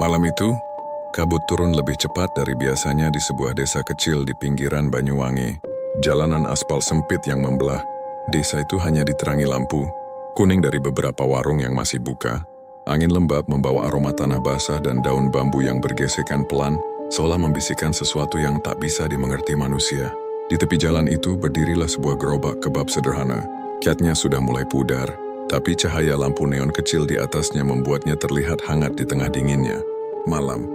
Malam itu, kabut turun lebih cepat dari biasanya di sebuah desa kecil di pinggiran Banyuwangi. Jalanan aspal sempit yang membelah. Desa itu hanya diterangi lampu, kuning dari beberapa warung yang masih buka. Angin lembab membawa aroma tanah basah dan daun bambu yang bergesekan pelan, seolah membisikkan sesuatu yang tak bisa dimengerti manusia. Di tepi jalan itu berdirilah sebuah gerobak kebab sederhana. Catnya sudah mulai pudar, tapi cahaya lampu neon kecil di atasnya membuatnya terlihat hangat di tengah dinginnya. Malam,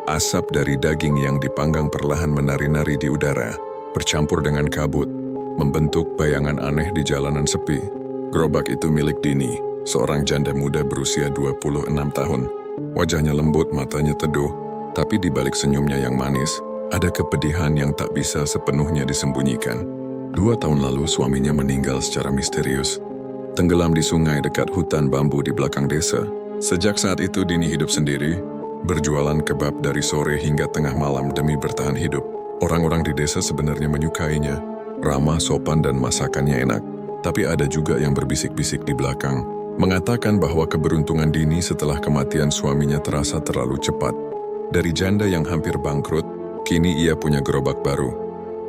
asap dari daging yang dipanggang perlahan menari-nari di udara, bercampur dengan kabut, membentuk bayangan aneh di jalanan sepi. Gerobak itu milik Dini, seorang janda muda berusia 26 tahun. Wajahnya lembut, matanya teduh, tapi di balik senyumnya yang manis, ada kepedihan yang tak bisa sepenuhnya disembunyikan. 2 tahun lalu suaminya meninggal secara misterius, tenggelam di sungai dekat hutan bambu di belakang desa. Sejak saat itu Dini hidup sendiri, berjualan kebab dari sore hingga tengah malam demi bertahan hidup. Orang-orang di desa sebenarnya menyukainya, ramah, sopan dan masakannya enak. Tapi ada juga yang berbisik-bisik di belakang, mengatakan bahwa keberuntungan Dini setelah kematian suaminya terasa terlalu cepat. Dari janda yang hampir bangkrut, kini ia punya gerobak baru,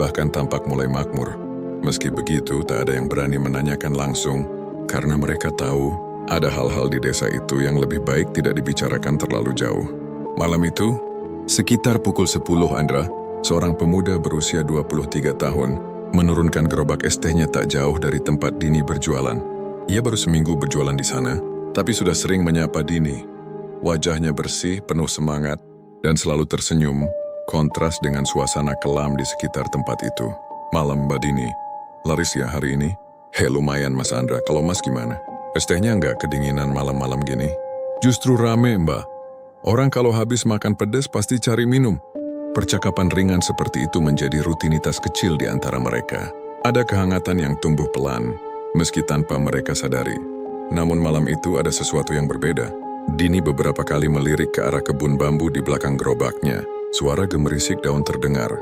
bahkan tampak mulai makmur. Meski begitu, tak ada yang berani menanyakan langsung, karena mereka tahu ada hal-hal di desa itu yang lebih baik tidak dibicarakan terlalu jauh. Malam itu, sekitar pukul 10 Andra, seorang pemuda berusia 23 tahun, menurunkan gerobak es tehnya tak jauh dari tempat Dini berjualan. Ia baru seminggu berjualan di sana, tapi sudah sering menyapa Dini. Wajahnya bersih, penuh semangat, dan selalu tersenyum, kontras dengan suasana kelam di sekitar tempat itu. Malam Mbak Dini, laris ya hari ini? Lumayan Mas Andra, kalau Mas gimana? Es tehnya nggak kedinginan malam-malam gini? Justru rame Mbak. Orang kalau habis makan pedas pasti cari minum. Percakapan ringan seperti itu menjadi rutinitas kecil di antara mereka. Ada kehangatan yang tumbuh pelan, meski tanpa mereka sadari. Namun malam itu ada sesuatu yang berbeda. Dini beberapa kali melirik ke arah kebun bambu di belakang gerobaknya. Suara gemerisik daun terdengar,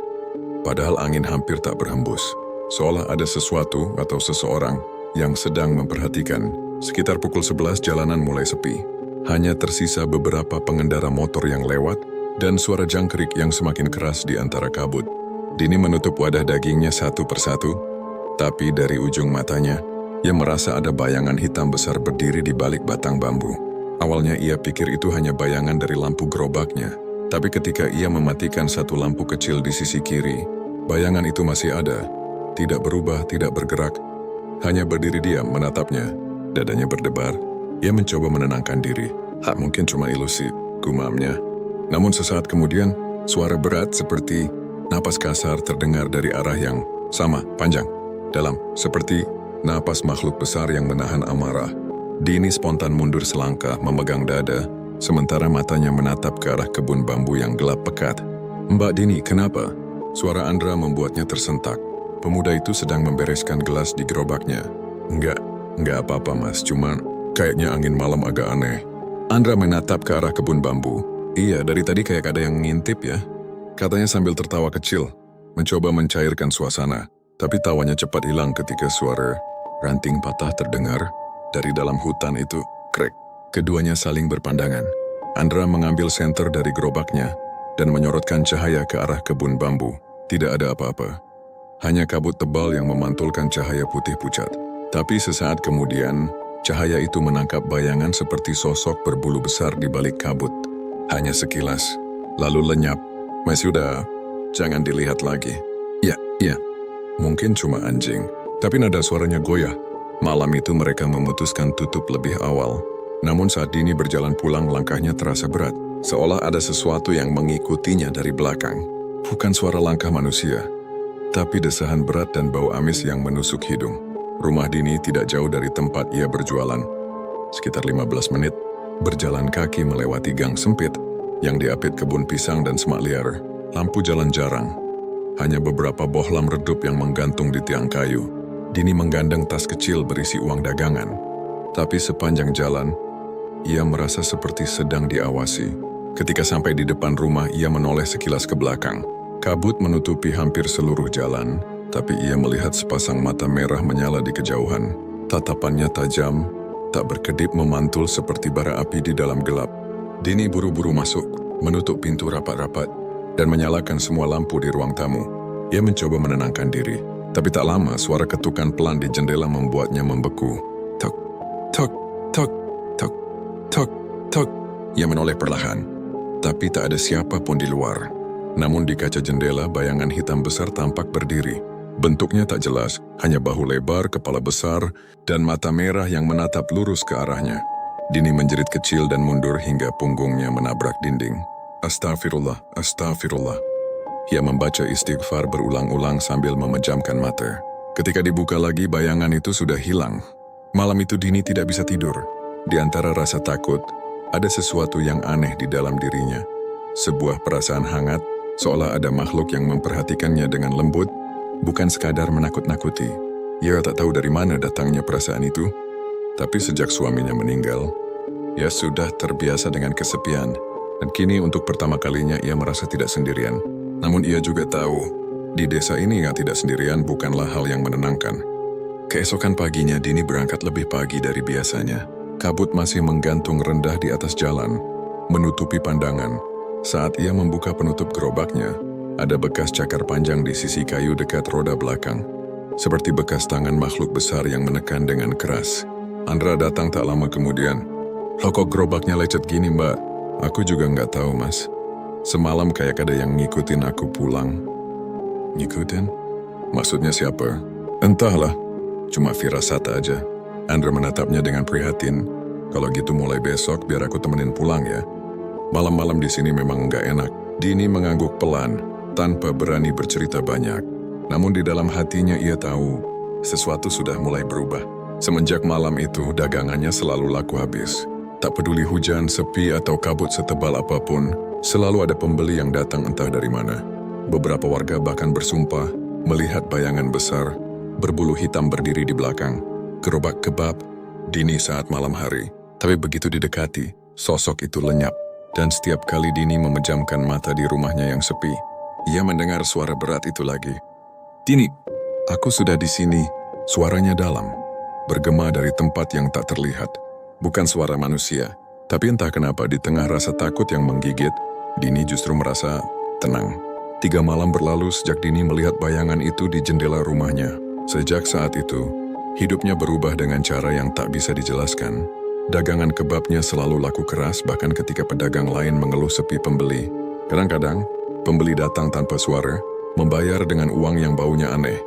padahal angin hampir tak berhembus. Seolah ada sesuatu atau seseorang yang sedang memperhatikan. Sekitar pukul 11 jalanan mulai sepi. Hanya tersisa beberapa pengendara motor yang lewat dan suara jangkrik yang semakin keras di antara kabut. Dini menutup wadah dagingnya satu persatu, tapi dari ujung matanya, ia merasa ada bayangan hitam besar berdiri di balik batang bambu. Awalnya ia pikir itu hanya bayangan dari lampu gerobaknya, tapi ketika ia mematikan satu lampu kecil di sisi kiri, bayangan itu masih ada. Tidak berubah, tidak bergerak, hanya berdiri diam menatapnya. Dadanya berdebar, ia mencoba menenangkan diri. Mungkin cuma ilusi, gumamnya. Namun sesaat kemudian, suara berat seperti napas kasar terdengar dari arah yang sama, panjang, dalam, seperti napas makhluk besar yang menahan amarah. Dini spontan mundur selangkah, memegang dada, sementara matanya menatap ke arah kebun bambu yang gelap pekat. Mbak Dini, kenapa? Suara Andra membuatnya tersentak. Pemuda itu sedang membereskan gelas di gerobaknya. Enggak apa-apa Mas, cuma kayaknya angin malam agak aneh. Andra menatap ke arah kebun bambu. Iya, dari tadi kayak ada yang ngintip ya. Katanya sambil tertawa kecil, mencoba mencairkan suasana. Tapi tawanya cepat hilang ketika suara ranting patah terdengar dari dalam hutan itu. Krek. Keduanya saling berpandangan. Andra mengambil senter dari gerobaknya dan menyorotkan cahaya ke arah kebun bambu. Tidak ada apa-apa. Hanya kabut tebal yang memantulkan cahaya putih pucat. Tapi sesaat kemudian, cahaya itu menangkap bayangan seperti sosok berbulu besar di balik kabut. Hanya sekilas, lalu lenyap. Sudah, jangan dilihat lagi. Ya, mungkin cuma anjing. Tapi nada suaranya goyah. Malam itu mereka memutuskan tutup lebih awal. Namun saat Dini berjalan pulang, langkahnya terasa berat. Seolah ada sesuatu yang mengikutinya dari belakang. Bukan suara langkah manusia, tapi desahan berat dan bau amis yang menusuk hidung. Rumah Dini tidak jauh dari tempat ia berjualan. Sekitar 15 menit, berjalan kaki melewati gang sempit yang diapit kebun pisang dan semak liar. Lampu jalan jarang. Hanya beberapa bohlam redup yang menggantung di tiang kayu. Dini menggandeng tas kecil berisi uang dagangan. Tapi sepanjang jalan, ia merasa seperti sedang diawasi. Ketika sampai di depan rumah, ia menoleh sekilas ke belakang. Kabut menutupi hampir seluruh jalan, tapi ia melihat sepasang mata merah menyala di kejauhan. Tatapannya tajam, tak berkedip memantul seperti bara api di dalam gelap. Dini buru-buru masuk, menutup pintu rapat-rapat, dan menyalakan semua lampu di ruang tamu. Ia mencoba menenangkan diri, tapi tak lama suara ketukan pelan di jendela membuatnya membeku. Tok, tok, tok, tok, tok, tok. Ia menoleh perlahan, tapi tak ada siapa pun di luar. Namun di kaca jendela bayangan hitam besar tampak berdiri. Bentuknya tak jelas, hanya bahu lebar, kepala besar, dan mata merah yang menatap lurus ke arahnya. Dini menjerit kecil dan mundur hingga punggungnya menabrak dinding. Astagfirullah, astagfirullah. Ia membaca istighfar berulang-ulang sambil memejamkan mata. Ketika dibuka lagi, bayangan itu sudah hilang. Malam itu Dini tidak bisa tidur. Di antara rasa takut, ada sesuatu yang aneh di dalam dirinya. Sebuah perasaan hangat, seolah ada makhluk yang memperhatikannya dengan lembut, bukan sekadar menakut-nakuti. Ia tak tahu dari mana datangnya perasaan itu, tapi sejak suaminya meninggal, ia sudah terbiasa dengan kesepian, dan kini untuk pertama kalinya ia merasa tidak sendirian. Namun ia juga tahu, di desa ini yang tidak sendirian bukanlah hal yang menenangkan. Keesokan paginya Dini berangkat lebih pagi dari biasanya. Kabut masih menggantung rendah di atas jalan, menutupi pandangan. Saat ia membuka penutup gerobaknya, ada bekas cakar panjang di sisi kayu dekat roda belakang, seperti bekas tangan makhluk besar yang menekan dengan keras. Andra datang tak lama kemudian. "Loh, kok gerobaknya lecet gini, Mbak?" "Aku juga nggak tahu, Mas. Semalam kayak ada yang ngikutin aku pulang." "Ngikutin? Maksudnya siapa?" "Entahlah, cuma firasat aja." Andra menatapnya dengan prihatin. "Kalau gitu mulai besok biar aku temenin pulang ya. Malam-malam di sini memang nggak enak." Dini mengangguk pelan, tanpa berani bercerita banyak. Namun di dalam hatinya ia tahu, sesuatu sudah mulai berubah. Semenjak malam itu, dagangannya selalu laku habis. Tak peduli hujan, sepi, atau kabut setebal apapun, selalu ada pembeli yang datang entah dari mana. Beberapa warga bahkan bersumpah melihat bayangan besar, berbulu hitam berdiri di belakang. Gerobak kebab, Dini saat malam hari. Tapi begitu didekati, sosok itu lenyap. Dan setiap kali Dini memejamkan mata di rumahnya yang sepi, ia mendengar suara berat itu lagi. "Dini, aku sudah di sini." Suaranya dalam, bergema dari tempat yang tak terlihat. Bukan suara manusia, tapi entah kenapa di tengah rasa takut yang menggigit, Dini justru merasa tenang. 3 malam berlalu sejak Dini melihat bayangan itu di jendela rumahnya. Sejak saat itu, hidupnya berubah dengan cara yang tak bisa dijelaskan. Dagangan kebabnya selalu laku keras bahkan ketika pedagang lain mengeluh sepi pembeli. Kadang-kadang, pembeli datang tanpa suara, membayar dengan uang yang baunya aneh,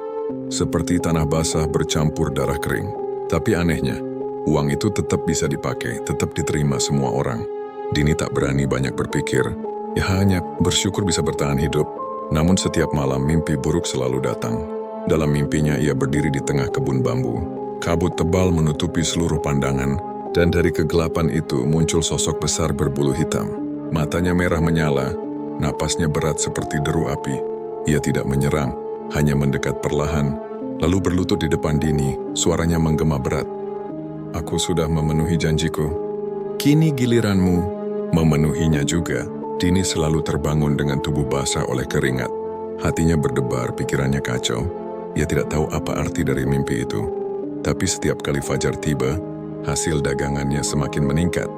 seperti tanah basah bercampur darah kering. Tapi anehnya, uang itu tetap bisa dipakai, tetap diterima semua orang. Dini tak berani banyak berpikir, ia hanya bersyukur bisa bertahan hidup. Namun setiap malam mimpi buruk selalu datang. Dalam mimpinya ia berdiri di tengah kebun bambu. Kabut tebal menutupi seluruh pandangan, dan dari kegelapan itu muncul sosok besar berbulu hitam. Matanya merah menyala, napasnya berat seperti deru api. Ia tidak menyerang, hanya mendekat perlahan, lalu berlutut di depan Dini, suaranya menggema berat. "Aku sudah memenuhi janjiku. Kini giliranmu." Memenuhinya juga. Dini selalu terbangun dengan tubuh basah oleh keringat. Hatinya berdebar, pikirannya kacau. Ia tidak tahu apa arti dari mimpi itu. Tapi setiap kali fajar tiba, hasil dagangannya semakin meningkat.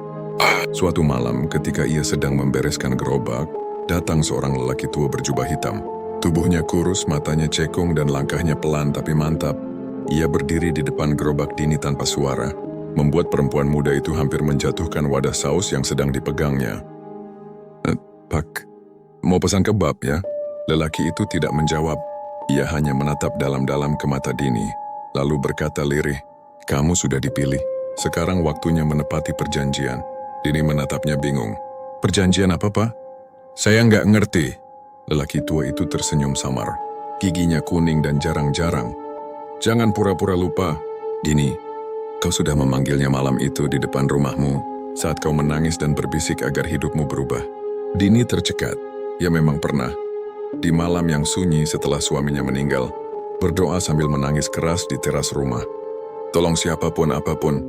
Suatu malam ketika ia sedang membereskan gerobak, datang seorang lelaki tua berjubah hitam. Tubuhnya kurus, matanya cekung, dan langkahnya pelan tapi mantap. Ia berdiri di depan gerobak Dini tanpa suara, membuat perempuan muda itu hampir menjatuhkan wadah saus yang sedang dipegangnya. "Pak, mau pesan kebab ya?" Lelaki itu tidak menjawab. Ia hanya menatap dalam-dalam ke mata Dini, lalu berkata lirih, "Kamu sudah dipilih. Sekarang waktunya menepati perjanjian." Dini menatapnya bingung. "Perjanjian apa, Pak?" "Saya nggak ngerti." Lelaki tua itu tersenyum samar. Giginya kuning dan jarang-jarang. "Jangan pura-pura lupa. Dini, kau sudah memanggilnya malam itu di depan rumahmu, saat kau menangis dan berbisik agar hidupmu berubah." Dini tercekat. Ya memang pernah. Di malam yang sunyi setelah suaminya meninggal, berdoa sambil menangis keras di teras rumah. "Tolong siapapun apapun,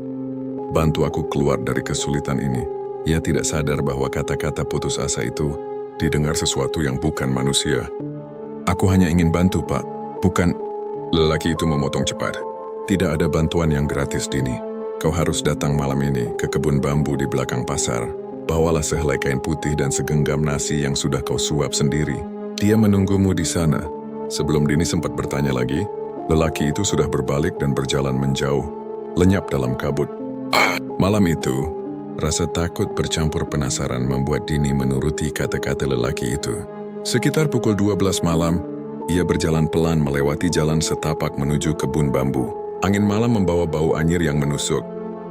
bantu aku keluar dari kesulitan ini." Ia tidak sadar bahwa kata-kata putus asa itu didengar sesuatu yang bukan manusia. "Aku hanya ingin bantu, Pak. Bukan..." Lelaki itu memotong cepat. "Tidak ada bantuan yang gratis, Dini. Kau harus datang malam ini ke kebun bambu di belakang pasar. Bawalah sehelai kain putih dan segenggam nasi yang sudah kau suap sendiri. Dia menunggumu di sana. Sebelum Dini sempat bertanya lagi, lelaki itu sudah berbalik dan berjalan menjauh, lenyap dalam kabut. Malam itu, rasa takut bercampur penasaran membuat Dini menuruti kata-kata lelaki itu. Sekitar pukul 12 malam, ia berjalan pelan melewati jalan setapak menuju kebun bambu. Angin malam membawa bau anyir yang menusuk.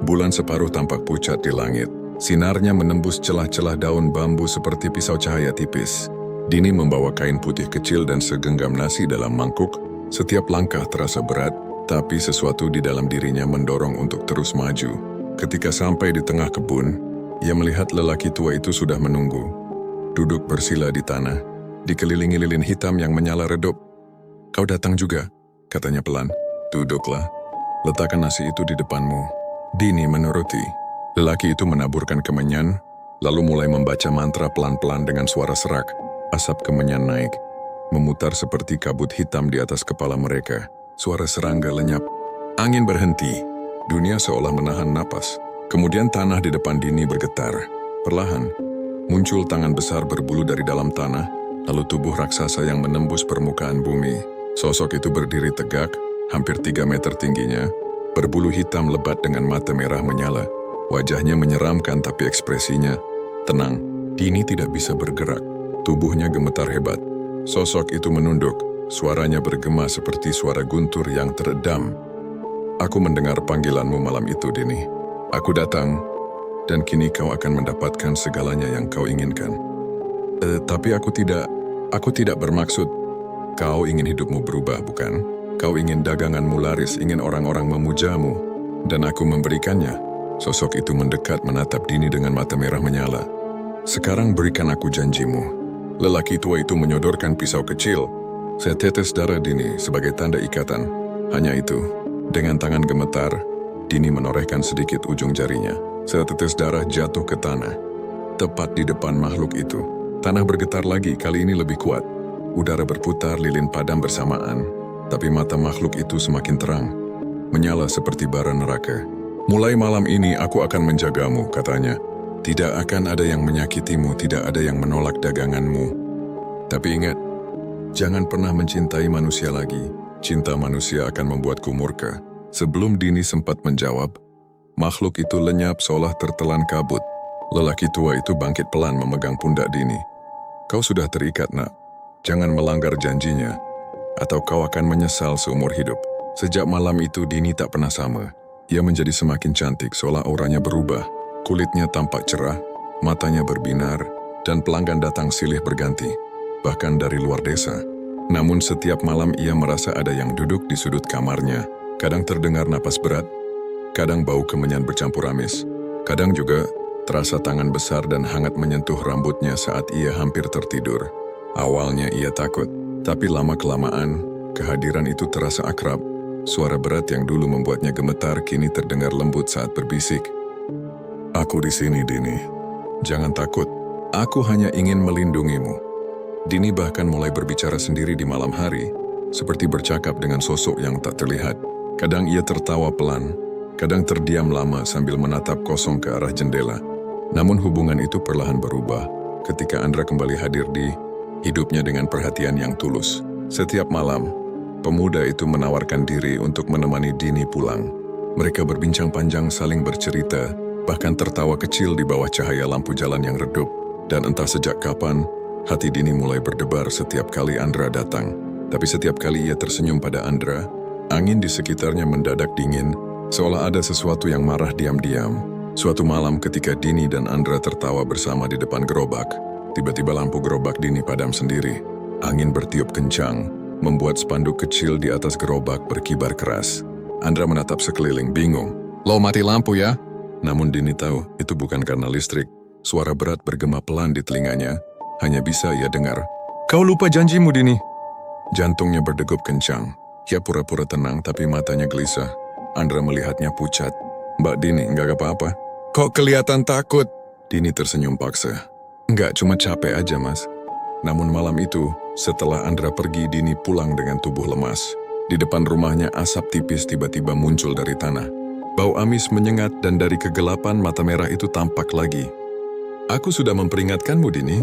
Bulan separuh tampak pucat di langit. Sinarnya menembus celah-celah daun bambu seperti pisau cahaya tipis. Dini membawa kain putih kecil dan segenggam nasi dalam mangkuk. Setiap langkah terasa berat, tapi sesuatu di dalam dirinya mendorong untuk terus maju. Ketika sampai di tengah kebun, ia melihat lelaki tua itu sudah menunggu. Duduk bersila di tanah, dikelilingi lilin hitam yang menyala redup. "Kau datang juga," katanya pelan. "Duduklah. Letakkan nasi itu di depanmu." Dini menuruti. Lelaki itu menaburkan kemenyan, lalu mulai membaca mantra pelan-pelan dengan suara serak. Asap kemenyan naik, memutar seperti kabut hitam di atas kepala mereka. Suara serangga lenyap. Angin berhenti. Dunia seolah menahan napas. Kemudian tanah di depan Dini bergetar. Perlahan, muncul tangan besar berbulu dari dalam tanah, lalu tubuh raksasa yang menembus permukaan bumi. Sosok itu berdiri tegak, hampir 3 meter tingginya, berbulu hitam lebat dengan mata merah menyala. Wajahnya menyeramkan tapi ekspresinya tenang. Dini tidak bisa bergerak. Tubuhnya gemetar hebat. Sosok itu menunduk. Suaranya bergema seperti suara guntur yang teredam. "Aku mendengar panggilanmu malam itu, Dini. Aku datang, dan kini kau akan mendapatkan segalanya yang kau inginkan." Tapi aku tidak bermaksud." "Kau ingin hidupmu berubah, bukan? Kau ingin daganganmu laris, ingin orang-orang memujamu, dan aku memberikannya." Sosok itu mendekat menatap Dini dengan mata merah menyala. "Sekarang berikan aku janjimu." Lelaki tua itu menyodorkan pisau kecil. Setetes darah Dini sebagai tanda ikatan. Hanya itu, dengan tangan gemetar, Dini menorehkan sedikit ujung jarinya. Setetes darah jatuh ke tanah. Tepat di depan makhluk itu. Tanah bergetar lagi, kali ini lebih kuat. Udara berputar, lilin padam bersamaan. Tapi mata makhluk itu semakin terang, menyala seperti bara neraka. "Mulai malam ini aku akan menjagamu," katanya. "Tidak akan ada yang menyakitimu, tidak ada yang menolak daganganmu. Tapi ingat, jangan pernah mencintai manusia lagi. Cinta manusia akan membuatku murka." Sebelum Dini sempat menjawab, makhluk itu lenyap seolah tertelan kabut. Lelaki tua itu bangkit pelan memegang pundak Dini. "Kau sudah terikat, nak. Jangan melanggar janjinya, atau kau akan menyesal seumur hidup." Sejak malam itu Dini tak pernah sama. Ia menjadi semakin cantik seolah auranya berubah. Kulitnya tampak cerah, matanya berbinar, dan pelanggan datang silih berganti, bahkan dari luar desa. Namun setiap malam ia merasa ada yang duduk di sudut kamarnya. Kadang terdengar napas berat, kadang bau kemenyan bercampur amis, kadang juga terasa tangan besar dan hangat menyentuh rambutnya saat ia hampir tertidur. Awalnya ia takut, tapi lama-kelamaan kehadiran itu terasa akrab. Suara berat yang dulu membuatnya gemetar kini terdengar lembut saat berbisik. "Aku di sini, Dini. Jangan takut. Aku hanya ingin melindungimu." Dini bahkan mulai berbicara sendiri di malam hari, seperti bercakap dengan sosok yang tak terlihat. Kadang ia tertawa pelan, kadang terdiam lama sambil menatap kosong ke arah jendela. Namun hubungan itu perlahan berubah ketika Andra kembali hadir di hidupnya dengan perhatian yang tulus. Setiap malam, pemuda itu menawarkan diri untuk menemani Dini pulang. Mereka berbincang panjang, saling bercerita, bahkan tertawa kecil di bawah cahaya lampu jalan yang redup. Dan entah sejak kapan, hati Dini mulai berdebar setiap kali Andra datang. Tapi setiap kali ia tersenyum pada Andra, angin di sekitarnya mendadak dingin, seolah ada sesuatu yang marah diam-diam. Suatu malam ketika Dini dan Andra tertawa bersama di depan gerobak, tiba-tiba lampu gerobak Dini padam sendiri. Angin bertiup kencang, membuat spanduk kecil di atas gerobak berkibar keras. Andra menatap sekeliling, bingung. "Lo mati lampu ya?" Namun Dini tahu itu bukan karena listrik. Suara berat bergema pelan di telinganya. Hanya bisa ia dengar. "Kau lupa janjimu, Dini." Jantungnya berdegup kencang. Ia pura-pura tenang tapi matanya gelisah. Andra melihatnya pucat. "Mbak Dini, enggak apa-apa?" "Kok kelihatan takut?" Dini tersenyum paksa. "Enggak, cuma capek aja, Mas." Namun malam itu, setelah Andra pergi, Dini pulang dengan tubuh lemas. Di depan rumahnya asap tipis tiba-tiba muncul dari tanah. Bau amis menyengat dan dari kegelapan mata merah itu tampak lagi. Aku sudah memperingatkanmu, Dini.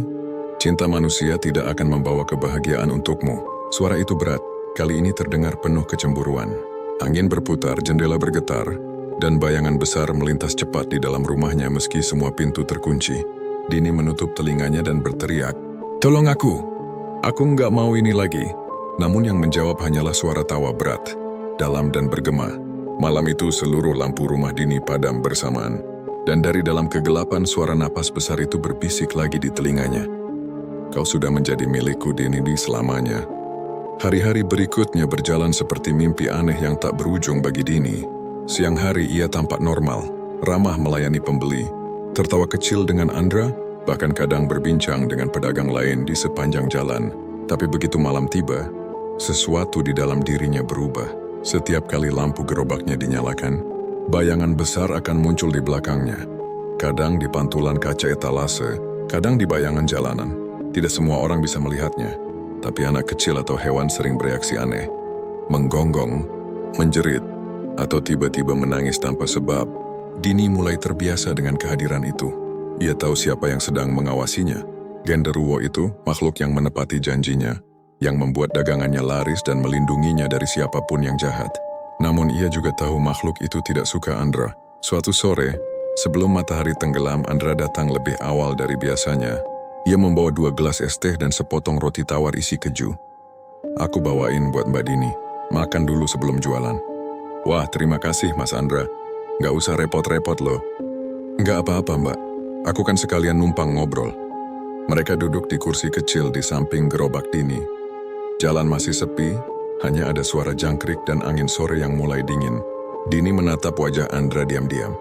Cinta manusia tidak akan membawa kebahagiaan untukmu. Suara itu berat, kali ini terdengar penuh kecemburuan. Angin berputar, jendela bergetar, dan bayangan besar melintas cepat di dalam rumahnya meski semua pintu terkunci. Dini menutup telinganya dan berteriak, "Tolong aku! Aku nggak mau ini lagi." Namun yang menjawab hanyalah suara tawa berat, dalam dan bergema. Malam itu seluruh lampu rumah Dini padam bersamaan. Dan dari dalam kegelapan suara napas besar itu berbisik lagi di telinganya. "Kau sudah menjadi milikku, Dini, selamanya." Hari-hari berikutnya berjalan seperti mimpi aneh yang tak berujung bagi Dini. Siang hari ia tampak normal, ramah melayani pembeli, tertawa kecil dengan Andra, bahkan kadang berbincang dengan pedagang lain di sepanjang jalan. Tapi begitu malam tiba, sesuatu di dalam dirinya berubah. Setiap kali lampu gerobaknya dinyalakan, bayangan besar akan muncul di belakangnya. Kadang di pantulan kaca etalase, kadang di bayangan jalanan. Tidak semua orang bisa melihatnya, tapi anak kecil atau hewan sering bereaksi aneh. Menggonggong, menjerit, atau tiba-tiba menangis tanpa sebab. Dini mulai terbiasa dengan kehadiran itu. Ia tahu siapa yang sedang mengawasinya. Genderuwo itu, makhluk yang menepati janjinya, yang membuat dagangannya laris dan melindunginya dari siapapun yang jahat. Namun ia juga tahu makhluk itu tidak suka Andra. Suatu sore, sebelum matahari tenggelam, Andra datang lebih awal dari biasanya. Ia membawa 2 gelas es teh dan sepotong roti tawar isi keju. "Aku bawain buat Mbak Dini. Makan dulu sebelum jualan." "Wah, terima kasih Mas Andra. Nggak usah repot-repot loh." "Nggak apa-apa Mbak. Aku kan sekalian numpang ngobrol." Mereka duduk di kursi kecil di samping gerobak Dini. Jalan masih sepi, hanya ada suara jangkrik dan angin sore yang mulai dingin. Dini menatap wajah Andra diam-diam.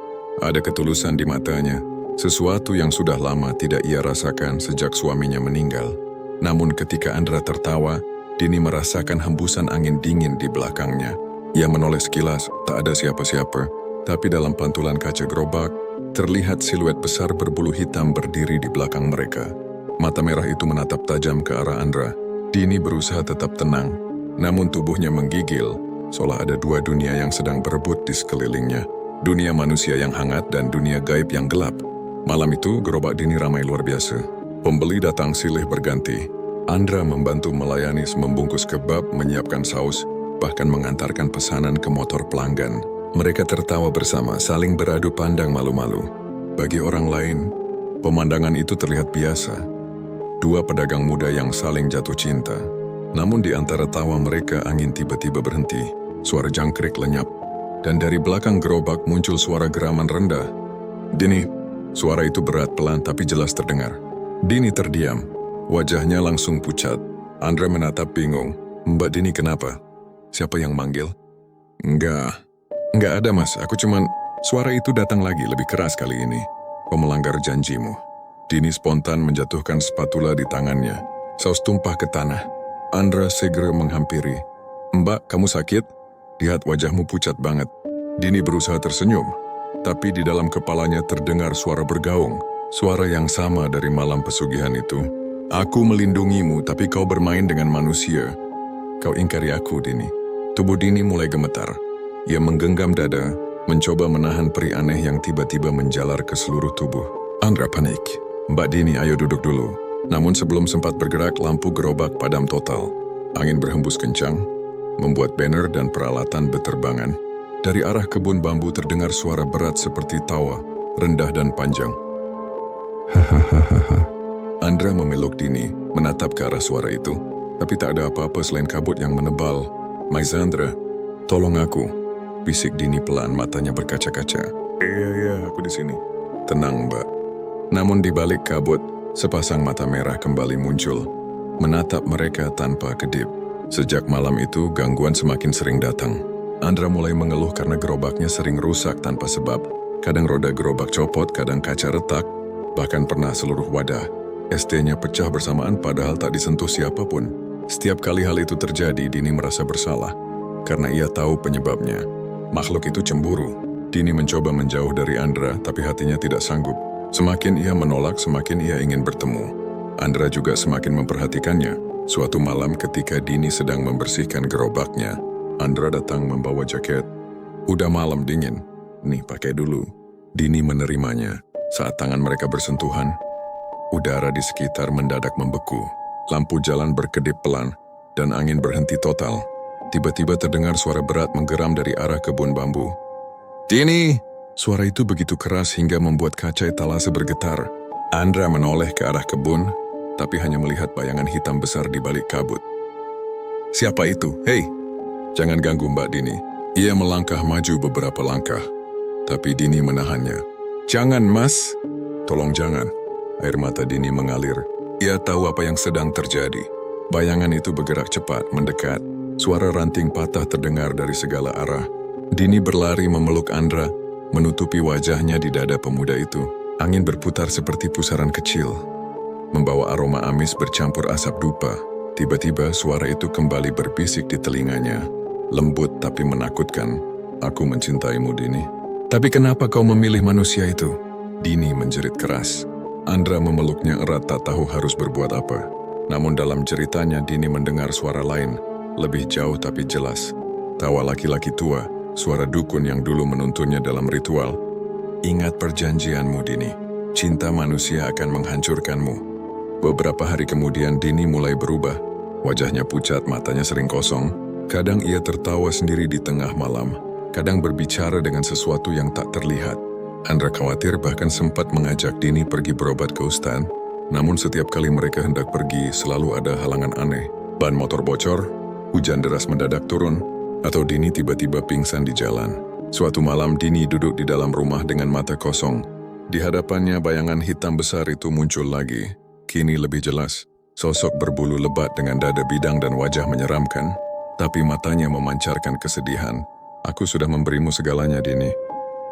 Ada ketulusan di matanya, sesuatu yang sudah lama tidak ia rasakan sejak suaminya meninggal. Namun ketika Andra tertawa, Dini merasakan hembusan angin dingin di belakangnya. Ia menoleh sekilas, tak ada siapa-siapa, tapi dalam pantulan kaca gerobak, terlihat siluet besar berbulu hitam berdiri di belakang mereka. Mata merah itu menatap tajam ke arah Andra. Dini berusaha tetap tenang, namun tubuhnya menggigil, seolah ada 2 dunia yang sedang berebut di sekelilingnya. Dunia manusia yang hangat dan dunia gaib yang gelap. Malam itu, gerobak Dini ramai luar biasa. Pembeli datang silih berganti. Andra membantu melayani membungkus kebab, menyiapkan saus, bahkan mengantarkan pesanan ke motor pelanggan. Mereka tertawa bersama, saling beradu pandang malu-malu. Bagi orang lain, pemandangan itu terlihat biasa. 2 pedagang muda yang saling jatuh cinta. Namun di antara tawa mereka, angin tiba-tiba berhenti. Suara jangkrik lenyap. Dan dari belakang gerobak muncul suara geraman rendah. "Dini." Suara itu berat, pelan, tapi jelas terdengar. Dini terdiam. Wajahnya langsung pucat. Andra menatap bingung. "Mbak Dini kenapa? Siapa yang manggil?" Enggak ada Mas. Aku cuman..." Suara itu datang lagi, lebih keras kali ini. "Kau melanggar janjimu." Dini spontan menjatuhkan spatula di tangannya. Saus tumpah ke tanah. Andra segera menghampiri. "Mbak, kamu sakit? Lihat wajahmu pucat banget." Dini berusaha tersenyum, tapi di dalam kepalanya terdengar suara bergaung. Suara yang sama dari malam pesugihan itu. "Aku melindungimu, tapi kau bermain dengan manusia. Kau ingkari aku, Dini." Tubuh Dini mulai gemetar. Ia menggenggam dada, mencoba menahan perih aneh yang tiba-tiba menjalar ke seluruh tubuh. Andra panik. "Mbak Dini, ayo duduk dulu." Namun sebelum sempat bergerak, lampu gerobak padam total. Angin berhembus kencang, membuat banner dan peralatan berterbangan. Dari arah kebun bambu terdengar suara berat seperti tawa, rendah dan panjang. "Hahaha." Andra memeluk Dini, menatap ke arah suara itu, tapi tak ada apa-apa selain kabut yang menebal. "Maizandra, tolong aku," bisik Dini pelan, matanya berkaca-kaca. Iya, aku di sini." "Tenang, Mbak." Namun di balik kabut, sepasang mata merah kembali muncul, menatap mereka tanpa kedip. Sejak malam itu, gangguan semakin sering datang. Andra mulai mengeluh karena gerobaknya sering rusak tanpa sebab. Kadang roda gerobak copot, kadang kaca retak, bahkan pernah seluruh wadah ST-nya pecah bersamaan padahal tak disentuh siapapun. Setiap kali hal itu terjadi, Dini merasa bersalah, karena ia tahu penyebabnya. Makhluk itu cemburu. Dini mencoba menjauh dari Andra, tapi hatinya tidak sanggup. Semakin ia menolak, semakin ia ingin bertemu. Andra juga semakin memperhatikannya. Suatu malam ketika Dini sedang membersihkan gerobaknya, Andra datang membawa jaket. "Udah malam dingin, nih pakai dulu." Dini menerimanya. Saat tangan mereka bersentuhan, Udara di sekitar mendadak membeku. Lampu jalan berkedip pelan, dan angin berhenti total. Tiba-tiba terdengar suara berat menggeram dari arah kebun bambu. "Dini!" Suara itu begitu keras hingga membuat kaca etalase bergetar. Andra menoleh ke arah kebun, tapi hanya melihat bayangan hitam besar di balik kabut. "Siapa itu? Hei! Jangan ganggu Mbak Dini." Ia melangkah maju beberapa langkah, tapi Dini menahannya. "Jangan, Mas. Tolong jangan." Air mata Dini mengalir. Ia tahu apa yang sedang terjadi. Bayangan itu bergerak cepat, mendekat. Suara ranting patah terdengar dari segala arah. Dini berlari memeluk Andra, menutupi wajahnya di dada pemuda itu. Angin berputar seperti pusaran kecil, membawa aroma amis bercampur asap dupa. Tiba-tiba suara itu kembali berbisik di telinganya. Lembut tapi menakutkan. "Aku mencintaimu, Dini." "Tapi kenapa kau memilih manusia itu?" Dini menjerit keras. Andra memeluknya erat, tak tahu harus berbuat apa. Namun dalam ceritanya Dini mendengar suara lain, lebih jauh tapi jelas. Tawa laki-laki tua, suara dukun yang dulu menuntunnya dalam ritual. "Ingat perjanjianmu, Dini. Cinta manusia akan menghancurkanmu." Beberapa hari kemudian Dini mulai berubah. Wajahnya pucat, matanya sering kosong. Kadang ia tertawa sendiri di tengah malam. Kadang berbicara dengan sesuatu yang tak terlihat. Andra khawatir, bahkan sempat mengajak Dini pergi berobat ke Ustadz. Namun setiap kali mereka hendak pergi, selalu ada halangan aneh. Ban motor bocor, hujan deras mendadak turun, atau Dini tiba-tiba pingsan di jalan. Suatu malam Dini duduk di dalam rumah dengan mata kosong. Di hadapannya bayangan hitam besar itu muncul lagi. Kini lebih jelas, sosok berbulu lebat dengan dada bidang dan wajah menyeramkan, tapi matanya memancarkan kesedihan. "Aku sudah memberimu segalanya, Dini.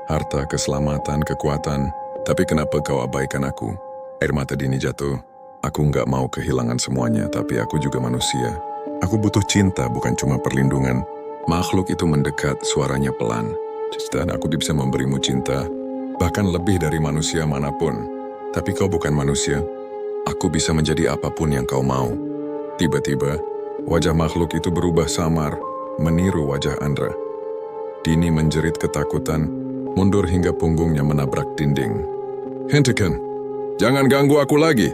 Harta, keselamatan, kekuatan. Tapi kenapa kau abaikan aku?" Air mata Dini jatuh. "Aku nggak mau kehilangan semuanya, tapi aku juga manusia. Aku butuh cinta, bukan cuma perlindungan." Makhluk itu mendekat, suaranya pelan. "Dan aku bisa memberimu cinta, bahkan lebih dari manusia manapun. Tapi kau bukan manusia. Aku bisa menjadi apapun yang kau mau." Tiba-tiba, wajah makhluk itu berubah samar, meniru wajah Andra. Dini menjerit ketakutan, mundur hingga punggungnya menabrak dinding. "Hentikan! Jangan ganggu aku lagi!"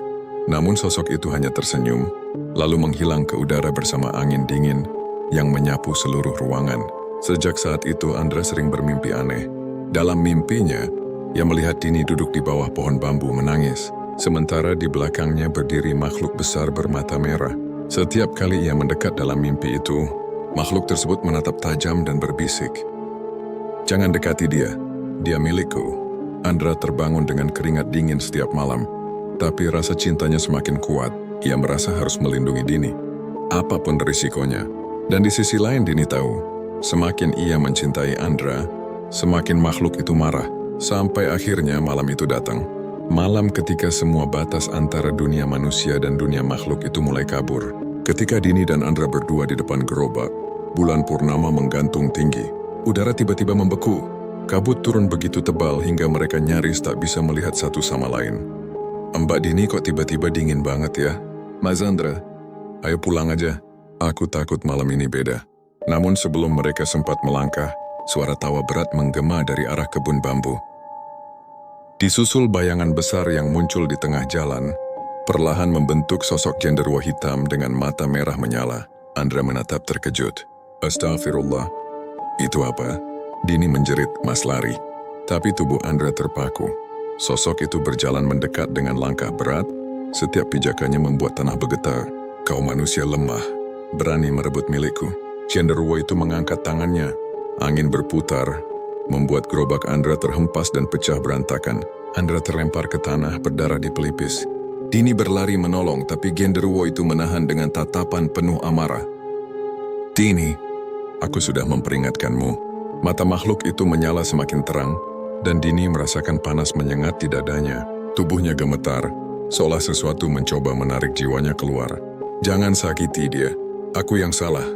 Namun sosok itu hanya tersenyum, lalu menghilang ke udara bersama angin dingin yang menyapu seluruh ruangan. Sejak saat itu Andra sering bermimpi aneh. Dalam mimpinya, ia melihat Dini duduk di bawah pohon bambu menangis, sementara di belakangnya berdiri makhluk besar bermata merah. Setiap kali ia mendekat dalam mimpi itu, makhluk tersebut menatap tajam dan berbisik, "Jangan dekati dia. Dia milikku." Andra terbangun dengan keringat dingin setiap malam, tapi rasa cintanya semakin kuat. Ia merasa harus melindungi Dini, apapun risikonya. Dan di sisi lain Dini tahu, semakin ia mencintai Andra, semakin makhluk itu marah. Sampai akhirnya malam itu datang. Malam ketika semua batas antara dunia manusia dan dunia makhluk itu mulai kabur. Ketika Dini dan Andra berdua di depan gerobak, bulan purnama menggantung tinggi. Udara tiba-tiba membeku. Kabut turun begitu tebal hingga mereka nyaris tak bisa melihat satu sama lain. "Mbak Dini kok tiba-tiba dingin banget ya?" "Mas Andra, ayo pulang aja. Aku takut malam ini beda." Namun sebelum mereka sempat melangkah, suara tawa berat menggema dari arah kebun bambu. Disusul bayangan besar yang muncul di tengah jalan, perlahan membentuk sosok genderuwo hitam dengan mata merah menyala. Andra menatap terkejut. "Astagfirullah. Itu apa?" Dini menjerit, "Mas lari." Tapi tubuh Andra terpaku. Sosok itu berjalan mendekat dengan langkah berat. Setiap pijakannya membuat tanah bergetar. "Kau manusia lemah, berani merebut milikku." Genderuwo itu mengangkat tangannya. Angin berputar, membuat gerobak Andra terhempas dan pecah berantakan. Andra terlempar ke tanah, berdarah di pelipis. Dini berlari menolong, tapi genderuwo itu menahan dengan tatapan penuh amarah. "Dini, aku sudah memperingatkanmu." Mata makhluk itu menyala semakin terang, dan Dini merasakan panas menyengat di dadanya. Tubuhnya gemetar, seolah sesuatu mencoba menarik jiwanya keluar. "Jangan sakiti dia. Aku yang salah,"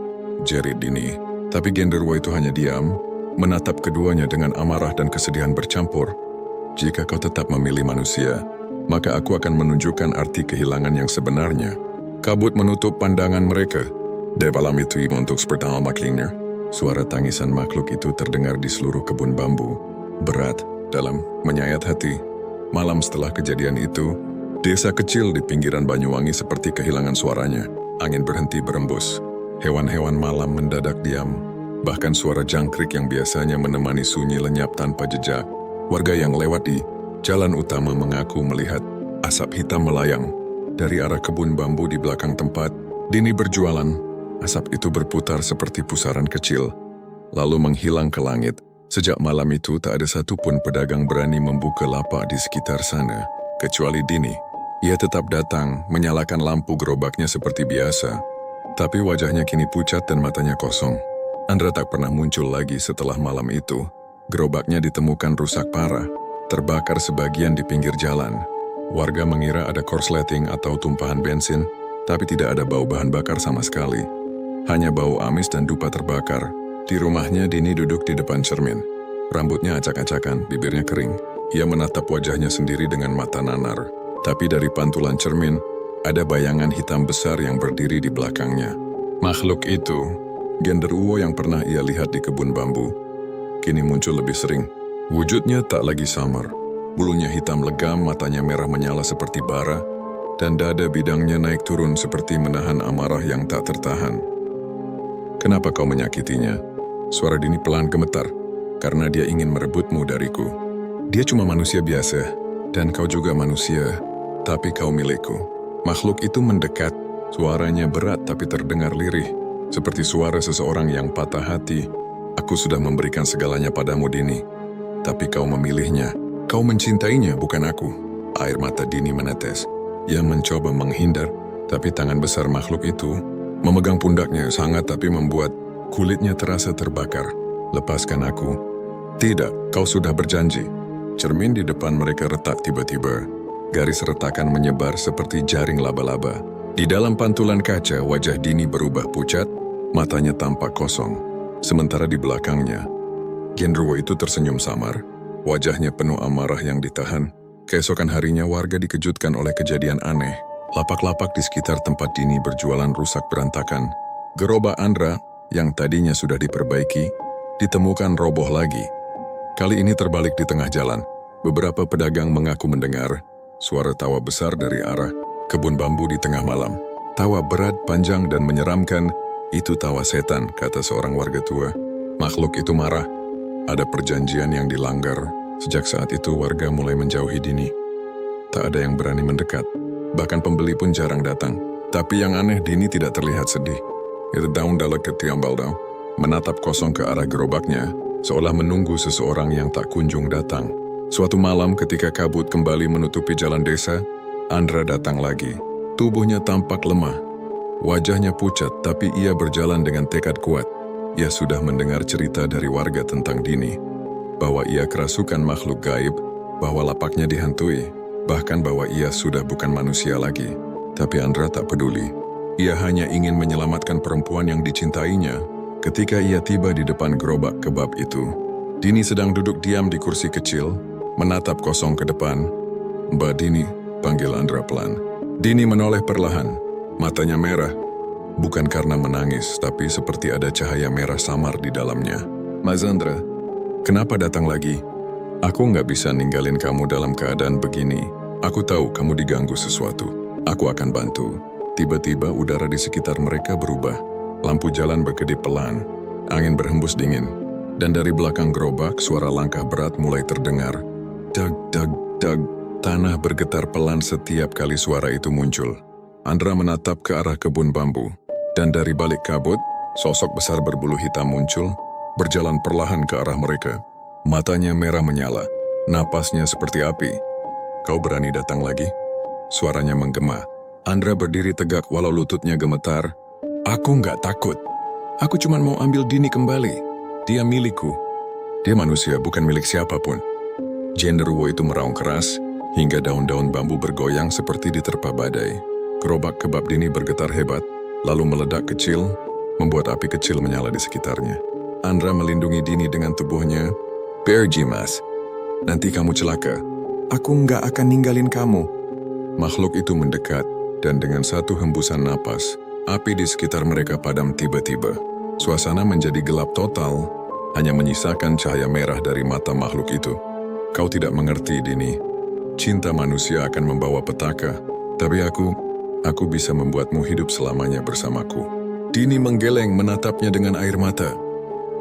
jerit Dini. Tapi genderuwo itu hanya diam, menatap keduanya dengan amarah dan kesedihan bercampur. "Jika kau tetap memilih manusia, maka aku akan menunjukkan arti kehilangan yang sebenarnya." Kabut menutup pandangan mereka. Di malam itu untuk pertama kalinya, suara tangisan makhluk itu terdengar di seluruh kebun bambu. Berat, dalam, menyayat hati. Malam setelah kejadian itu, Desa kecil di pinggiran Banyuwangi seperti kehilangan suaranya. Angin berhenti berembus. Hewan-hewan malam mendadak diam. Bahkan suara jangkrik yang biasanya menemani sunyi lenyap tanpa jejak. Warga yang lewat di jalan utama mengaku melihat asap hitam melayang dari arah kebun bambu di belakang tempat Dini berjualan. Asap itu berputar seperti pusaran kecil, lalu menghilang ke langit. Sejak malam itu tak ada satupun pedagang berani membuka lapak di sekitar sana, kecuali Dini. Ia tetap datang, menyalakan lampu gerobaknya seperti biasa. Tapi wajahnya kini pucat dan matanya kosong. Andra tak pernah muncul lagi setelah malam itu. Gerobaknya ditemukan rusak parah, terbakar sebagian di pinggir jalan. Warga mengira ada korsleting atau tumpahan bensin, tapi tidak ada bau bahan bakar sama sekali. Hanya bau amis dan dupa terbakar. Di rumahnya Dini duduk di depan cermin. Rambutnya acak-acakan, bibirnya kering. Ia menatap wajahnya sendiri dengan mata nanar. Tapi dari pantulan cermin, ada bayangan hitam besar yang berdiri di belakangnya. Makhluk itu, genderuwo yang pernah ia lihat di kebun bambu, kini muncul lebih sering. Wujudnya tak lagi samar. Bulunya hitam legam, matanya merah menyala seperti bara, dan dada bidangnya naik turun seperti menahan amarah yang tak tertahan. "Kenapa kau menyakitinya?" Suara Dini pelan gemetar, "Karena dia ingin merebutmu dariku. Dia cuma manusia biasa, dan kau juga manusia, tapi kau milikku." Makhluk itu mendekat, suaranya berat tapi terdengar lirih, seperti suara seseorang yang patah hati. "Aku sudah memberikan segalanya padamu, Dini, tapi kau memilihnya. Kau mencintainya, bukan aku." Air mata Dini menetes. Ia mencoba menghindar, tapi tangan besar makhluk itu memegang pundaknya sangat tapi membuat kulitnya terasa terbakar. "Lepaskan aku." "Tidak, kau sudah berjanji." Cermin di depan mereka retak tiba-tiba. Garis retakan menyebar seperti jaring laba-laba. Di dalam pantulan kaca, wajah Dini berubah pucat, matanya tampak kosong. Sementara di belakangnya, genderuwo itu tersenyum samar. Wajahnya penuh amarah yang ditahan. Keesokan harinya warga dikejutkan oleh kejadian aneh. Lapak-lapak di sekitar tempat Dini berjualan rusak berantakan. Gerobak Andra, yang tadinya sudah diperbaiki, ditemukan roboh lagi. Kali ini terbalik di tengah jalan. Beberapa pedagang mengaku mendengar suara tawa besar dari arah kebun bambu di tengah malam. Tawa berat, panjang, dan menyeramkan. "Itu tawa setan," kata seorang warga tua. Makhluk itu marah. Ada perjanjian yang dilanggar. Sejak saat itu warga mulai menjauhi Dini. Tak ada yang berani mendekat. Bahkan pembeli pun jarang datang. Tapi yang aneh, Dini tidak terlihat sedih. Itu daun delik ketiambal daun, menatap kosong ke arah gerobaknya, seolah menunggu seseorang yang tak kunjung datang. Suatu malam ketika kabut kembali menutupi jalan desa, Andra datang lagi. Tubuhnya tampak lemah. Wajahnya pucat, tapi ia berjalan dengan tekad kuat. Ia sudah mendengar cerita dari warga tentang Dini, bahwa ia kerasukan makhluk gaib, bahwa lapaknya dihantui, bahkan bahwa ia sudah bukan manusia lagi. Tapi Andra tak peduli. Ia hanya ingin menyelamatkan perempuan yang dicintainya. Ketika ia tiba di depan gerobak kebab itu, Dini sedang duduk diam di kursi kecil, menatap kosong ke depan. "Mbak Dini," panggil Andra pelan. Dini menoleh perlahan, matanya merah. Bukan karena menangis, tapi seperti ada cahaya merah samar di dalamnya. "Mas Andra, kenapa datang lagi?" "Aku nggak bisa ninggalin kamu dalam keadaan begini. Aku tahu kamu diganggu sesuatu. Aku akan bantu." Tiba-tiba udara di sekitar mereka berubah. Lampu jalan berkedip pelan. Angin berhembus dingin. Dan dari belakang gerobak, suara langkah berat mulai terdengar. Dag, dag, dag. Tanah bergetar pelan setiap kali suara itu muncul. Andra menatap ke arah kebun bambu. Dan dari balik kabut, sosok besar berbulu hitam muncul, berjalan perlahan ke arah mereka. Matanya merah menyala, napasnya seperti api. "Kau berani datang lagi?" Suaranya menggema. Andra berdiri tegak walau lututnya gemetar. "Aku nggak takut. Aku cuma mau ambil Dini kembali. Dia milikku." "Dia manusia, bukan milik siapapun." Genderuwo itu meraung keras, hingga daun-daun bambu bergoyang seperti diterpa badai. Gerobak kebab Dini bergetar hebat, lalu meledak kecil, membuat api kecil menyala di sekitarnya. Andra melindungi Dini dengan tubuhnya. "Pergi, Mas. Nanti kamu celaka." "Aku nggak akan ninggalin kamu." Makhluk itu mendekat, dan dengan satu hembusan napas, api di sekitar mereka padam tiba-tiba. Suasana menjadi gelap total, hanya menyisakan cahaya merah dari mata makhluk itu. "Kau tidak mengerti, Dini. Cinta manusia akan membawa petaka, tapi aku bisa membuatmu hidup selamanya bersamaku. Dini menggeleng menatapnya dengan air mata.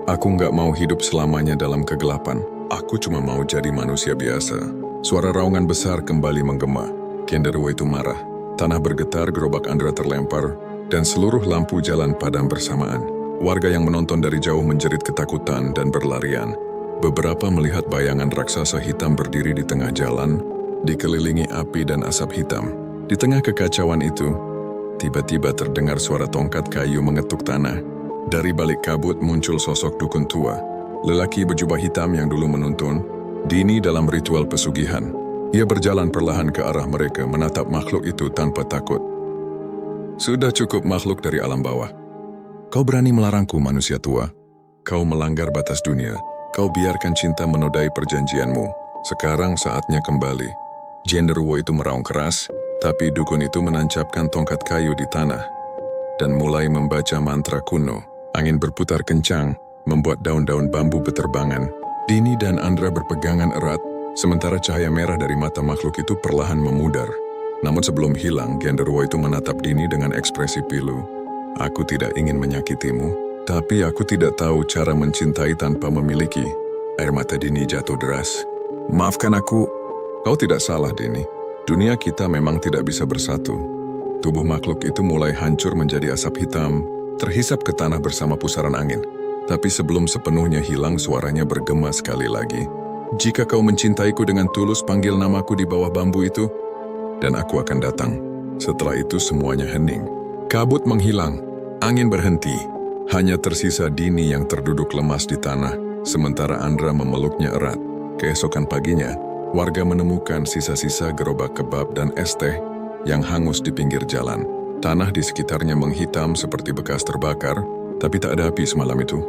Aku nggak mau hidup selamanya dalam kegelapan. Aku cuma mau jadi manusia biasa. Suara raungan besar kembali menggema. Genderuwo itu marah. Tanah bergetar, gerobak Andra terlempar, dan seluruh lampu jalan padam bersamaan. Warga yang menonton dari jauh menjerit ketakutan dan berlarian. Beberapa melihat bayangan raksasa hitam berdiri di tengah jalan, dikelilingi api dan asap hitam. Di tengah kekacauan itu, tiba-tiba terdengar suara tongkat kayu mengetuk tanah. Dari balik kabut muncul sosok dukun tua, lelaki berjubah hitam yang dulu menuntun Dini dalam ritual pesugihan. Ia berjalan perlahan ke arah mereka, menatap makhluk itu tanpa takut. Sudah cukup makhluk dari alam bawah. Kau berani melarangku, manusia tua. Kau melanggar batas dunia. Kau biarkan cinta menodai perjanjianmu. Sekarang saatnya kembali. Genderuwo itu meraung keras, tapi dukun itu menancapkan tongkat kayu di tanah dan mulai membaca mantra kuno. Angin berputar kencang, membuat daun-daun bambu beterbangan. Dini dan Andra berpegangan erat, sementara cahaya merah dari mata makhluk itu perlahan memudar. Namun sebelum hilang, Genderuwo itu menatap Dini dengan ekspresi pilu. Aku tidak ingin menyakitimu, tapi aku tidak tahu cara mencintai tanpa memiliki. Air mata Dini jatuh deras. Maafkan aku. Kau tidak salah, Dini. Dunia kita memang tidak bisa bersatu. Tubuh makhluk itu mulai hancur menjadi asap hitam, terhisap ke tanah bersama pusaran angin. Tapi sebelum sepenuhnya hilang, suaranya bergema sekali lagi. Jika kau mencintaiku dengan tulus, panggil namaku di bawah bambu itu, dan aku akan datang. Setelah itu semuanya hening. Kabut menghilang, angin berhenti. Hanya tersisa Dini yang terduduk lemas di tanah, sementara Andra memeluknya erat. Keesokan paginya, warga menemukan sisa-sisa gerobak kebab dan es teh yang hangus di pinggir jalan. Tanah di sekitarnya menghitam seperti bekas terbakar, tapi tak ada api semalam itu.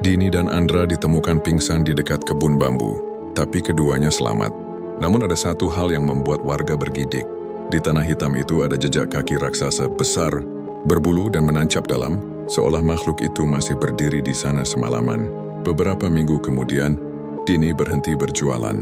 Dini dan Andra ditemukan pingsan di dekat kebun bambu, tapi keduanya selamat. Namun ada satu hal yang membuat warga bergidik. Di tanah hitam itu ada jejak kaki raksasa besar, berbulu dan menancap dalam, seolah makhluk itu masih berdiri di sana semalaman. Beberapa minggu kemudian, Dini berhenti berjualan.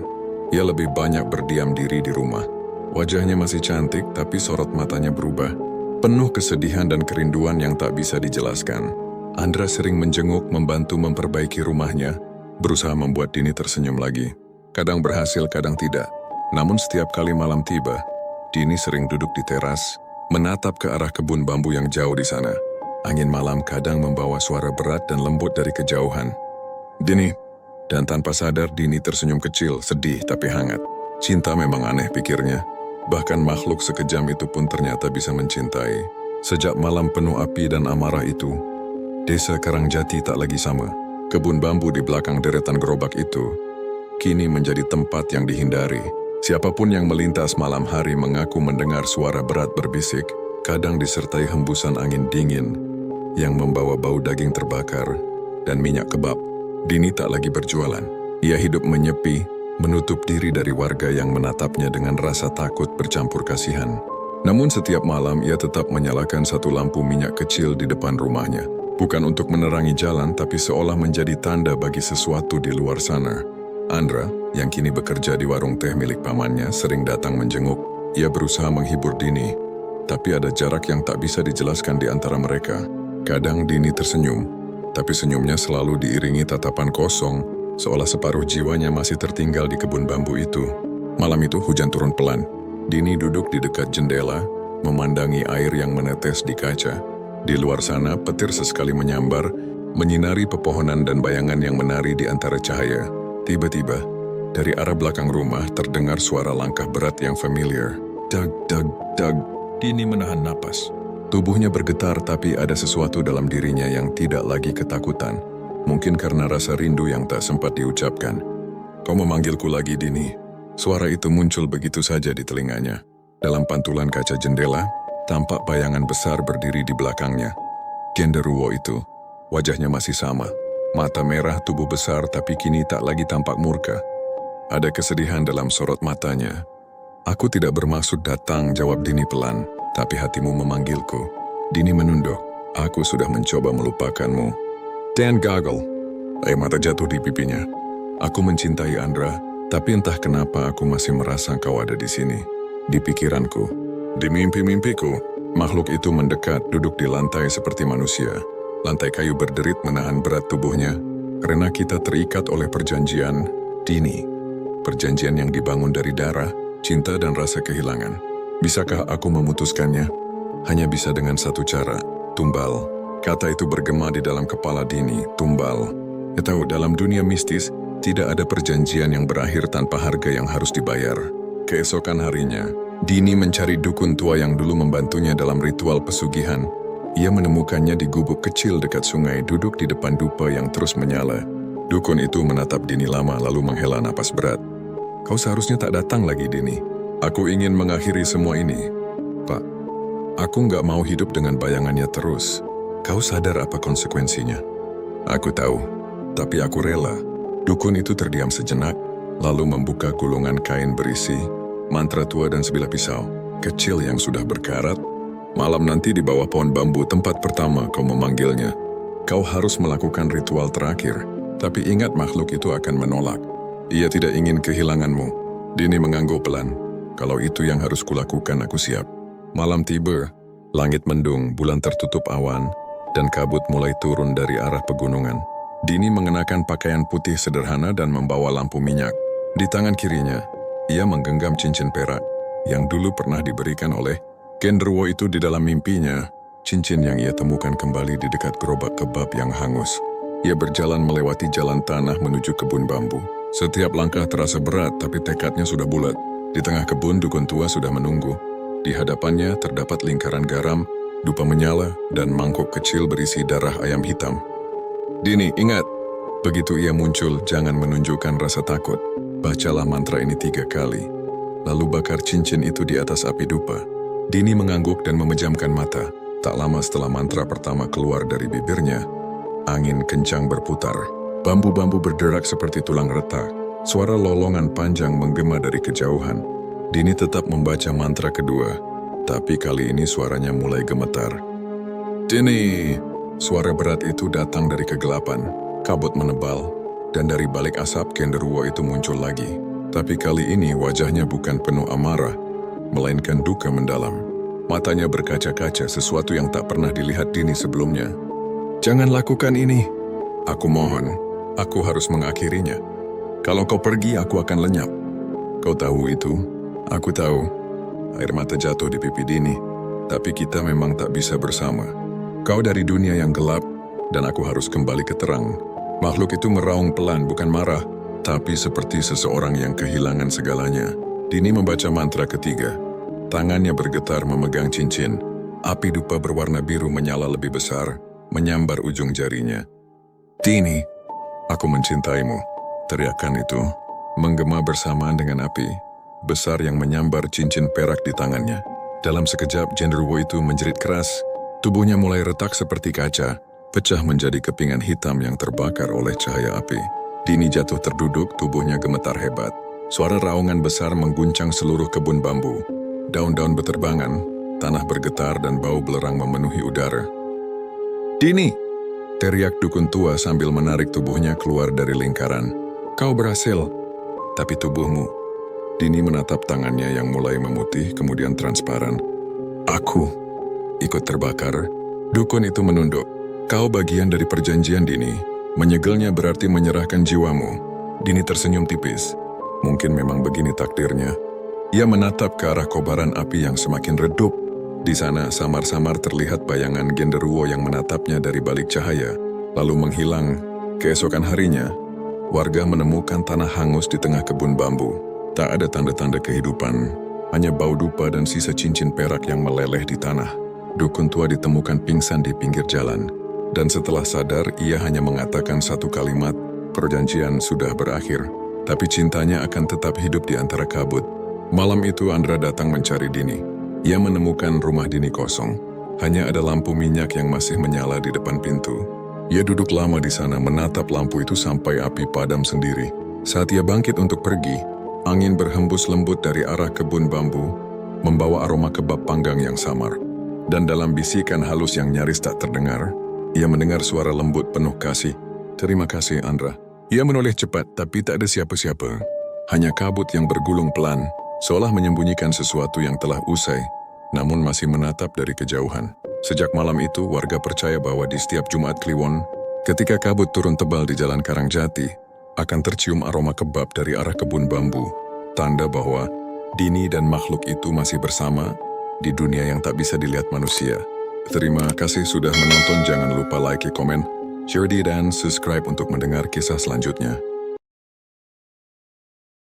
Ia lebih banyak berdiam diri di rumah. Wajahnya masih cantik, tapi sorot matanya berubah. Penuh kesedihan dan kerinduan yang tak bisa dijelaskan. Andra sering menjenguk, membantu memperbaiki rumahnya, berusaha membuat Dini tersenyum lagi. Kadang berhasil, kadang tidak. Namun setiap kali malam tiba, Dini sering duduk di teras, menatap ke arah kebun bambu yang jauh di sana. Angin malam kadang membawa suara berat dan lembut dari kejauhan. Dini, dan tanpa sadar Dini tersenyum kecil, sedih tapi hangat. Cinta memang aneh, pikirnya. Bahkan makhluk sekejam itu pun ternyata bisa mencintai. Sejak malam penuh api dan amarah itu, desa Karangjati tak lagi sama. Kebun bambu di belakang deretan gerobak itu kini menjadi tempat yang dihindari. Siapapun yang melintas malam hari mengaku mendengar suara berat berbisik, kadang disertai hembusan angin dingin yang membawa bau daging terbakar dan minyak kebab. Dini tak lagi berjualan. Ia hidup menyepi, menutup diri dari warga yang menatapnya dengan rasa takut bercampur kasihan. Namun setiap malam ia tetap menyalakan satu lampu minyak kecil di depan rumahnya. Bukan untuk menerangi jalan, tapi seolah menjadi tanda bagi sesuatu di luar sana. Andra, yang kini bekerja di warung teh milik pamannya, sering datang menjenguk. Ia berusaha menghibur Dini, tapi ada jarak yang tak bisa dijelaskan di antara mereka. Kadang Dini tersenyum, tapi senyumnya selalu diiringi tatapan kosong, seolah separuh jiwanya masih tertinggal di kebun bambu itu. Malam itu hujan turun pelan. Dini duduk di dekat jendela, memandangi air yang menetes di kaca. Di luar sana, petir sesekali menyambar, menyinari pepohonan dan bayangan yang menari di antara cahaya. Tiba-tiba, dari arah belakang rumah terdengar suara langkah berat yang familiar. Dag, dag, dag. Dini menahan napas. Tubuhnya bergetar, tapi ada sesuatu dalam dirinya yang tidak lagi ketakutan. Mungkin karena rasa rindu yang tak sempat diucapkan. Kau memanggilku lagi, Dini. Suara itu muncul begitu saja di telinganya. Dalam pantulan kaca jendela, tampak bayangan besar berdiri di belakangnya. Genderuwo itu, wajahnya masih sama. Mata merah, tubuh besar, tapi kini tak lagi tampak murka. Ada kesedihan dalam sorot matanya. Aku tidak bermaksud datang, jawab Dini pelan. Tapi hatimu memanggilku. Dini menunduk. Aku sudah mencoba melupakanmu. Dan gagal. Air mata jatuh di pipinya. Aku mencintai Andra, Tapi entah kenapa aku masih merasa kau ada di sini, di pikiranku. Di mimpi-mimpiku, makhluk itu mendekat duduk di lantai seperti manusia. Lantai kayu berderit menahan berat tubuhnya, karena kita terikat oleh perjanjian dini. Perjanjian yang dibangun dari darah, cinta dan rasa kehilangan. Bisakah aku memutuskannya? Hanya bisa dengan satu cara, tumbal. Kata itu bergema di dalam kepala Dini, tumbal. Ya tahu, dalam dunia mistis, tidak ada perjanjian yang berakhir tanpa harga yang harus dibayar. Keesokan harinya, Dini mencari dukun tua yang dulu membantunya dalam ritual pesugihan. Ia menemukannya di gubuk kecil dekat sungai, duduk di depan dupa yang terus menyala. Dukun itu menatap Dini lama lalu menghela napas berat. Kau seharusnya tak datang lagi, Dini. Aku ingin mengakhiri semua ini. Pak, aku nggak mau hidup dengan bayangannya terus. Kau sadar apa konsekuensinya? Aku tahu, tapi aku rela. Dukun itu terdiam sejenak, lalu membuka gulungan kain berisi mantra tua dan sebilah pisau kecil yang sudah berkarat. Malam nanti di bawah pohon bambu tempat pertama kau memanggilnya. Kau harus melakukan ritual terakhir, tapi ingat makhluk itu akan menolak. Ia tidak ingin kehilanganmu. Dini mengangguk pelan. Kalau itu yang harus kulakukan, aku siap. Malam tiba, langit mendung, bulan tertutup awan, dan kabut mulai turun dari arah pegunungan. Dini mengenakan pakaian putih sederhana dan membawa lampu minyak. Di tangan kirinya, ia menggenggam cincin perak yang dulu pernah diberikan oleh genderuwo itu di dalam mimpinya, cincin yang ia temukan kembali di dekat gerobak kebab yang hangus. Ia berjalan melewati jalan tanah menuju kebun bambu. Setiap langkah terasa berat, tapi tekadnya sudah bulat. Di tengah kebun, dukun tua sudah menunggu. Di hadapannya terdapat lingkaran garam, dupa menyala, dan mangkuk kecil berisi darah ayam hitam. Dini, ingat, begitu ia muncul, jangan menunjukkan rasa takut. Bacalah mantra ini 3 kali, lalu bakar cincin itu di atas api dupa. Dini mengangguk dan memejamkan mata. Tak lama setelah mantra pertama keluar dari bibirnya, angin kencang berputar. Bambu-bambu berderak seperti tulang retak. Suara lolongan panjang menggema dari kejauhan. Dini tetap membaca mantra kedua, tapi kali ini suaranya mulai gemetar. Dini! Suara berat itu datang dari kegelapan, kabut menebal, dan dari balik asap genderuwo itu muncul lagi. Tapi kali ini wajahnya bukan penuh amarah, melainkan duka mendalam. Matanya berkaca-kaca, sesuatu yang tak pernah dilihat Dini sebelumnya. Jangan lakukan ini. Aku mohon, aku harus mengakhirinya. Kalau kau pergi, aku akan lenyap. Kau tahu itu? Aku tahu. Air mata jatuh di pipi Dini, tapi kita memang tak bisa bersama. Kau dari dunia yang gelap, dan aku harus kembali ke terang. Makhluk itu meraung pelan, bukan marah, tapi seperti seseorang yang kehilangan segalanya. Dini membaca mantra ketiga. Tangannya bergetar memegang cincin. Api dupa berwarna biru menyala lebih besar, menyambar ujung jarinya. Dini, aku mencintaimu. Teriakan itu menggema bersamaan dengan api besar yang menyambar cincin perak di tangannya. Dalam sekejap, genderuwo itu menjerit keras. Tubuhnya mulai retak seperti kaca, pecah menjadi kepingan hitam yang terbakar oleh cahaya api. Dini jatuh terduduk, tubuhnya gemetar hebat. Suara raungan besar mengguncang seluruh kebun bambu. Daun-daun berterbangan, tanah bergetar dan bau belerang memenuhi udara. Dini! Teriak dukun tua sambil menarik tubuhnya keluar dari lingkaran. Kau berhasil, tapi tubuhmu. Dini menatap tangannya yang mulai memutih kemudian transparan. Aku ikut terbakar. Dukun itu menunduk. Kau bagian dari perjanjian, Dini. Menyegelnya berarti menyerahkan jiwamu. Dini tersenyum tipis. Mungkin memang begini takdirnya. Ia menatap ke arah kobaran api yang semakin redup. Di sana samar-samar terlihat bayangan genderuwo yang menatapnya dari balik cahaya, lalu menghilang. Keesokan harinya, warga menemukan tanah hangus di tengah kebun bambu. Tak ada tanda-tanda kehidupan, hanya bau dupa dan sisa cincin perak yang meleleh di tanah. Dukun tua ditemukan pingsan di pinggir jalan, dan setelah sadar ia hanya mengatakan satu kalimat, perjanjian sudah berakhir, tapi cintanya akan tetap hidup di antara kabut. Malam itu Andra datang mencari Dini. Ia menemukan rumah Dini kosong, hanya ada lampu minyak yang masih menyala di depan pintu. Ia duduk lama di sana menatap lampu itu sampai api padam sendiri. Saat ia bangkit untuk pergi, angin berhembus lembut dari arah kebun bambu, membawa aroma kebab panggang yang samar. Dan dalam bisikan halus yang nyaris tak terdengar, ia mendengar suara lembut penuh kasih. Terima kasih, Andra. Ia menoleh cepat, tapi tak ada siapa-siapa. Hanya kabut yang bergulung pelan, seolah menyembunyikan sesuatu yang telah usai, namun masih menatap dari kejauhan. Sejak malam itu, warga percaya bahwa di setiap Jumat Kliwon, ketika kabut turun tebal di Jalan Karangjati, akan tercium aroma kebab dari arah kebun bambu, tanda bahwa Dini dan makhluk itu masih bersama di dunia yang tak bisa dilihat manusia. Terima kasih sudah menonton, jangan lupa like, komen, share, dan subscribe untuk mendengar kisah selanjutnya.